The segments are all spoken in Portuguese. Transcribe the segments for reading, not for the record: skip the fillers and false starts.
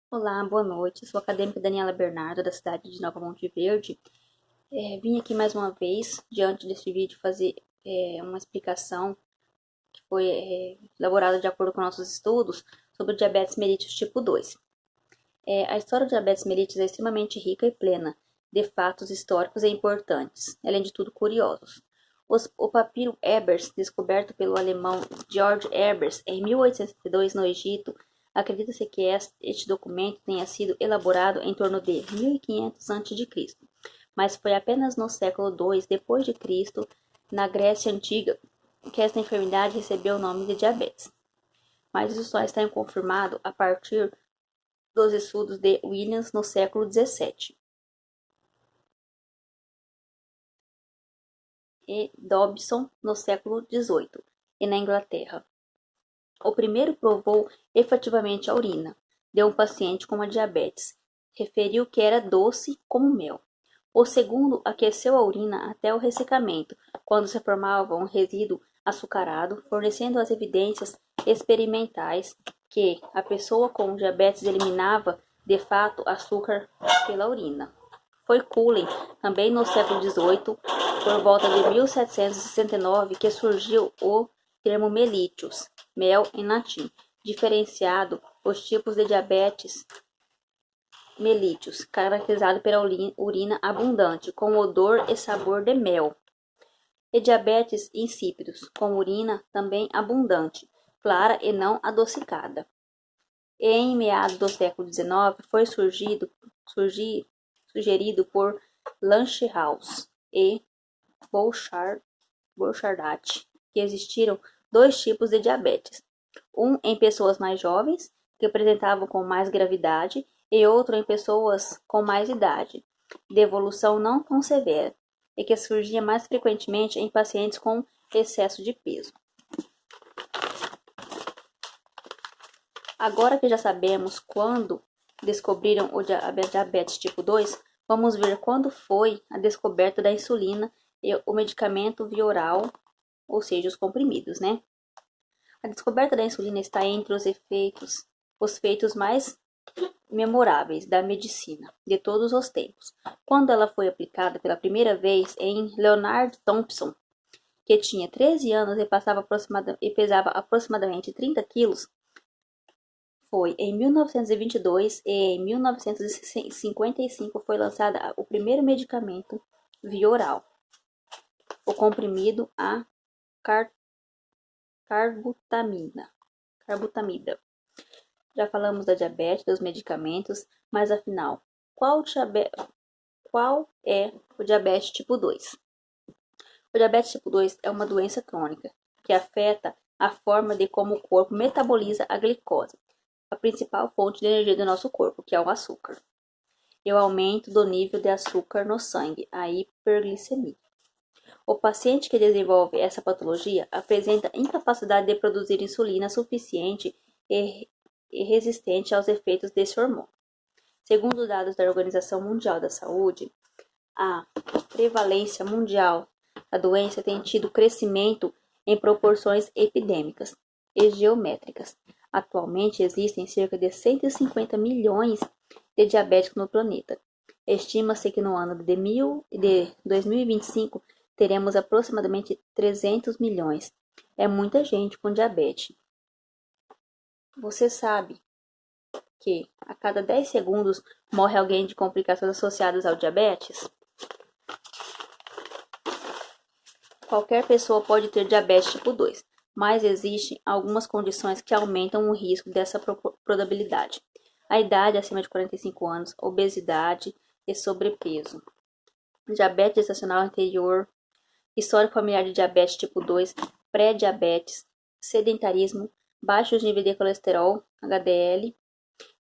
Olá, boa noite. Sou a acadêmica Daniela Bernardo, da cidade de Nova Monte Verde. Vim aqui mais uma vez, diante deste vídeo, fazer uma explicação que foi elaborada de acordo com nossos estudos sobre o diabetes mellitus tipo 2. A história do diabetes mellitus é extremamente rica e plena de fatos históricos e importantes, além de tudo curiosos. O papiro Ebers, descoberto pelo alemão Georg Ebers em 1802 no Egito, acredita-se que este documento tenha sido elaborado em torno de 1500 a.C., mas foi apenas no século II depois de Cristo, na Grécia Antiga, que esta enfermidade recebeu o nome de diabetes. Mas isso só está confirmado a partir dos estudos de Williams no século XVII e Dobson no século XVIII, e na Inglaterra. O primeiro provou efetivamente a urina de um paciente com a diabetes. Referiu que era doce como mel. O segundo aqueceu a urina até o ressecamento, quando se formava um resíduo açucarado, fornecendo as evidências experimentais que a pessoa com diabetes eliminava, de fato, açúcar pela urina. Foi Cullen, também no século XVIII, por volta de 1769, que surgiu o termo mellitus, mel em latim, diferenciado os tipos de diabetes mellitus, caracterizado pela urina abundante, com odor e sabor de mel, e diabetes insípidos, com urina também abundante, clara e não adocicada. E em meados do século XIX foi sugerido por Langehaus e Borchardt que existiram dois tipos de diabetes, um em pessoas mais jovens, que apresentavam com mais gravidade, e outro em pessoas com mais idade, de evolução não tão severa, e que surgia mais frequentemente em pacientes com excesso de peso. Agora que já sabemos quando descobriram o diabetes tipo 2, vamos ver quando foi a descoberta da insulina e o medicamento via oral, ou seja, os comprimidos, né? A descoberta da insulina está entre os feitos mais memoráveis da medicina de todos os tempos. Quando ela foi aplicada pela primeira vez em Leonard Thompson, que tinha 13 anos e pesava aproximadamente 30 quilos, foi em 1922 e em 1955 foi lançado o primeiro medicamento via oral, o comprimido a carbutamida. Já falamos da diabetes, dos medicamentos, mas afinal, qual é o diabetes tipo 2? O diabetes tipo 2 é uma doença crônica que afeta a forma de como o corpo metaboliza a glicose, a principal fonte de energia do nosso corpo, que é o açúcar, e o aumento do nível de açúcar no sangue, a hiperglicemia. O paciente que desenvolve essa patologia apresenta incapacidade de produzir insulina suficiente e resistente aos efeitos desse hormônio. Segundo dados da Organização Mundial da Saúde, a prevalência mundial da doença tem tido crescimento em proporções epidêmicas e geométricas. Atualmente existem cerca de 150 milhões de diabéticos no planeta. Estima-se que no ano de 2025 teremos aproximadamente 300 milhões. É muita gente com diabetes. Você sabe que a cada 10 segundos morre alguém de complicações associadas ao diabetes? Qualquer pessoa pode ter diabetes tipo 2, mas existem algumas condições que aumentam o risco dessa probabilidade. A idade acima de 45 anos, obesidade e sobrepeso, diabetes gestacional anterior, histórico familiar de diabetes tipo 2, pré-diabetes, sedentarismo, baixos níveis de colesterol, HDL,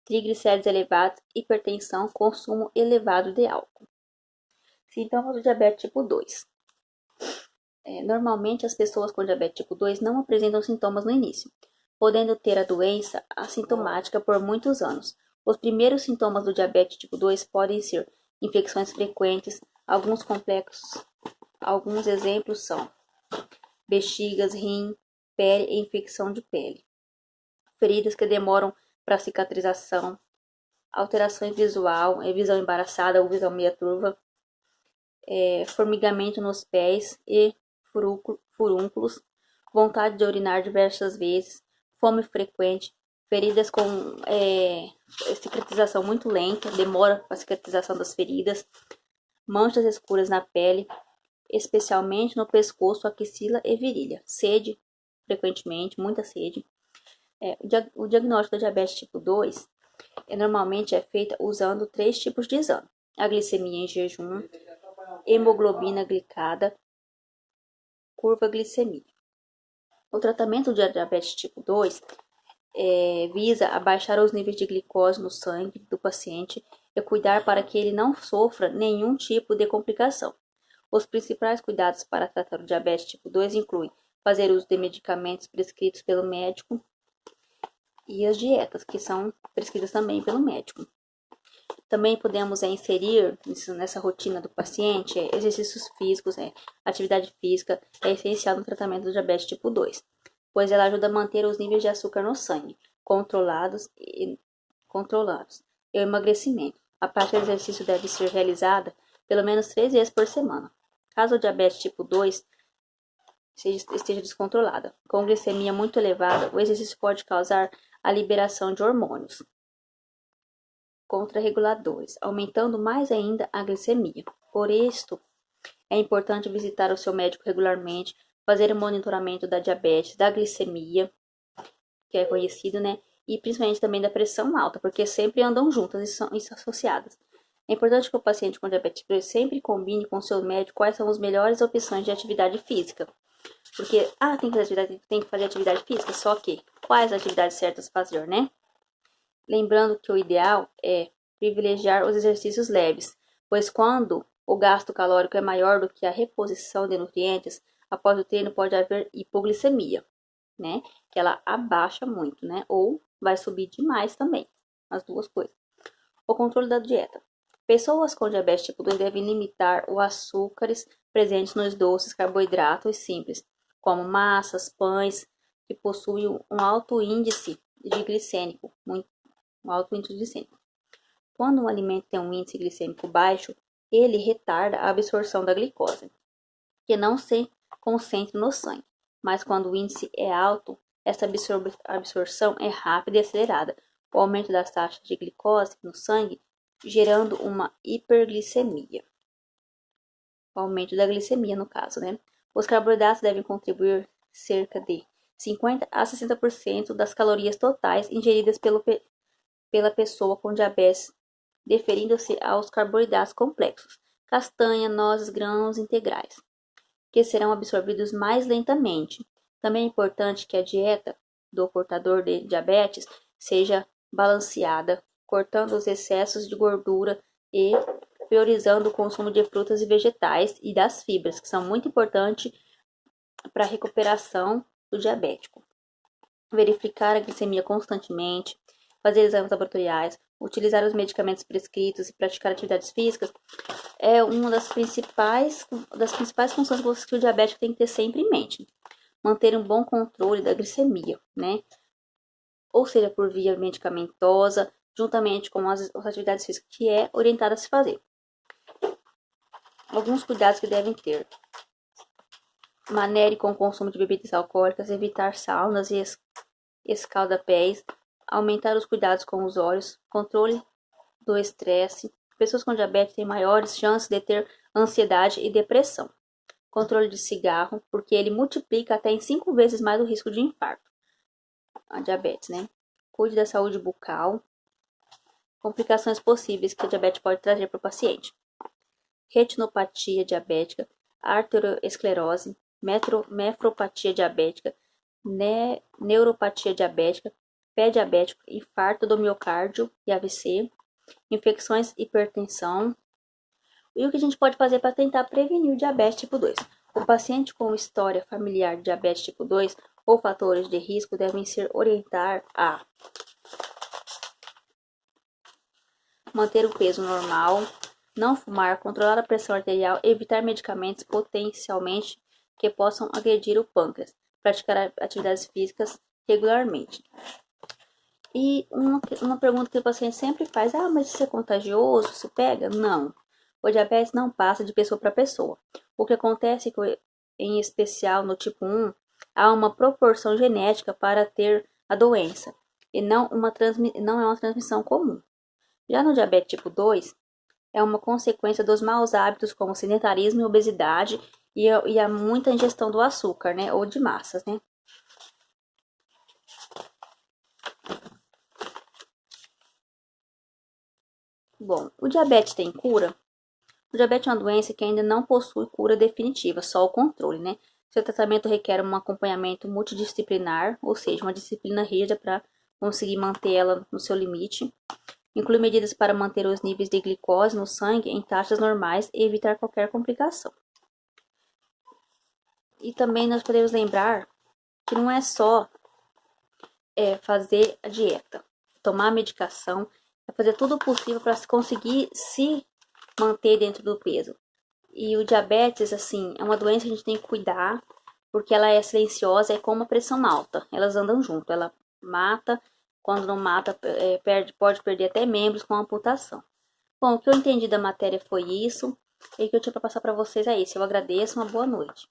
triglicéridos elevados, hipertensão, consumo elevado de álcool. Sintomas do diabetes tipo 2. Normalmente, as pessoas com diabetes tipo 2 não apresentam sintomas no início, podendo ter a doença assintomática por muitos anos. Os primeiros sintomas do diabetes tipo 2 podem ser infecções frequentes, alguns complexos. Alguns exemplos são bexigas, rim, pele e infecção de pele, feridas que demoram para cicatrização, alterações visual, visão embaraçada ou visão meia turva, formigamento nos pés e furúnculos, vontade de urinar diversas vezes, fome frequente, feridas com cicatrização muito lenta, demora a cicatrização das feridas, manchas escuras na pele, especialmente no pescoço, axila e virilha, sede, frequentemente, muita sede. O diagnóstico da diabetes tipo 2 normalmente é feito usando 3 tipos de exame: a glicemia em jejum, hemoglobina glicada, curva glicemia. O tratamento de diabetes tipo 2 visa abaixar os níveis de glicose no sangue do paciente e cuidar para que ele não sofra nenhum tipo de complicação. Os principais cuidados para tratar o diabetes tipo 2 incluem fazer uso de medicamentos prescritos pelo médico e as dietas, que são prescritas também pelo médico. Também podemos inserir nessa rotina do paciente exercícios físicos, atividade física é essencial no tratamento do diabetes tipo 2, pois ela ajuda a manter os níveis de açúcar no sangue controlados e o emagrecimento. A prática de exercício deve ser realizada pelo menos 3 vezes por semana. Caso o diabetes tipo 2 esteja descontrolada, com glicemia muito elevada, o exercício pode causar a liberação de hormônios contrarreguladores, aumentando mais ainda a glicemia. Por isto, é importante visitar o seu médico regularmente, fazer o monitoramento da diabetes, da glicemia, que é conhecido, e principalmente também da pressão alta, porque sempre andam juntas e são associadas. É importante que o paciente com diabetes sempre combine com o seu médico quais são as melhores opções de atividade física. Porque, tem que fazer atividade física, só que quais atividades certas fazer, Lembrando que o ideal é privilegiar os exercícios leves, pois quando o gasto calórico é maior do que a reposição de nutrientes, após o treino pode haver hipoglicemia, que ela abaixa muito, ou vai subir demais também, as duas coisas. O controle da dieta. Pessoas com diabetes tipo 2 devem limitar os açúcares presentes nos doces, carboidratos simples, como massas, pães, que possuem um alto índice de glicêmico, Quando um alimento tem um índice glicêmico baixo, ele retarda a absorção da glicose, que não se concentra no sangue. Mas quando o índice é alto, essa absorção é rápida e acelerada, o aumento das taxas de glicose no sangue, gerando uma hiperglicemia. O aumento da glicemia, no caso, Os carboidratos devem contribuir cerca de 50 a 60% das calorias totais ingeridas pela pessoa com diabetes, referindo-se aos carboidratos complexos, castanha, nozes, grãos integrais, que serão absorvidos mais lentamente. Também é importante que a dieta do portador de diabetes seja balanceada, cortando os excessos de gordura e priorizando o consumo de frutas e vegetais e das fibras, que são muito importantes para a recuperação do diabético. Verificar a glicemia constantemente, fazer exames laboratoriais, utilizar os medicamentos prescritos e praticar atividades físicas é uma das principais funções que o diabético tem que ter sempre em mente. Manter um bom controle da glicemia, Ou seja, por via medicamentosa, juntamente com as atividades físicas que é orientada a se fazer. Alguns cuidados que devem ter. Manere com o consumo de bebidas alcoólicas, evitar saunas e escaldapés, aumentar os cuidados com os olhos, controle do estresse. Pessoas com diabetes têm maiores chances de ter ansiedade e depressão. Controle de cigarro, porque ele multiplica até em 5 vezes mais o risco de infarto. A diabetes, Cuide da saúde bucal. Complicações possíveis que a diabetes pode trazer para o paciente. Retinopatia diabética, arteriosclerose, nefropatia diabética, neuropatia diabética, pé diabético, infarto do miocárdio e AVC, infecções, hipertensão. E o que a gente pode fazer para tentar prevenir o diabetes tipo 2? O paciente com história familiar de diabetes tipo 2 ou fatores de risco devem ser orientar a manter o peso normal, não fumar, controlar a pressão arterial, evitar medicamentos potencialmente que possam agredir o pâncreas, praticar atividades físicas regularmente. E uma pergunta que o paciente sempre faz, ah, mas isso é contagioso, se pega? Não. O diabetes não passa de pessoa para pessoa. O que acontece é que, em especial no tipo 1, há uma proporção genética para ter a doença, e não é uma transmissão comum. Já no diabetes tipo 2, é uma consequência dos maus hábitos como sedentarismo e obesidade e a muita ingestão do açúcar, né, ou de massas, né. Bom, o diabetes tem cura? O diabetes é uma doença que ainda não possui cura definitiva, só o controle, né? Seu tratamento requer um acompanhamento multidisciplinar, ou seja, uma disciplina rígida para conseguir manter ela no seu limite. Inclui medidas para manter os níveis de glicose no sangue em taxas normais e evitar qualquer complicação. E também nós podemos lembrar que não é só fazer a dieta, tomar a medicação, é fazer tudo o possível para conseguir se manter dentro do peso. E o diabetes, assim, é uma doença que a gente tem que cuidar, porque ela é silenciosa, é como a pressão alta. Elas andam junto, ela mata, quando não mata, pode perder até membros com amputação. Bom, o que eu entendi da matéria foi isso, e o que eu tinha para passar para vocês é isso. Eu agradeço, uma boa noite.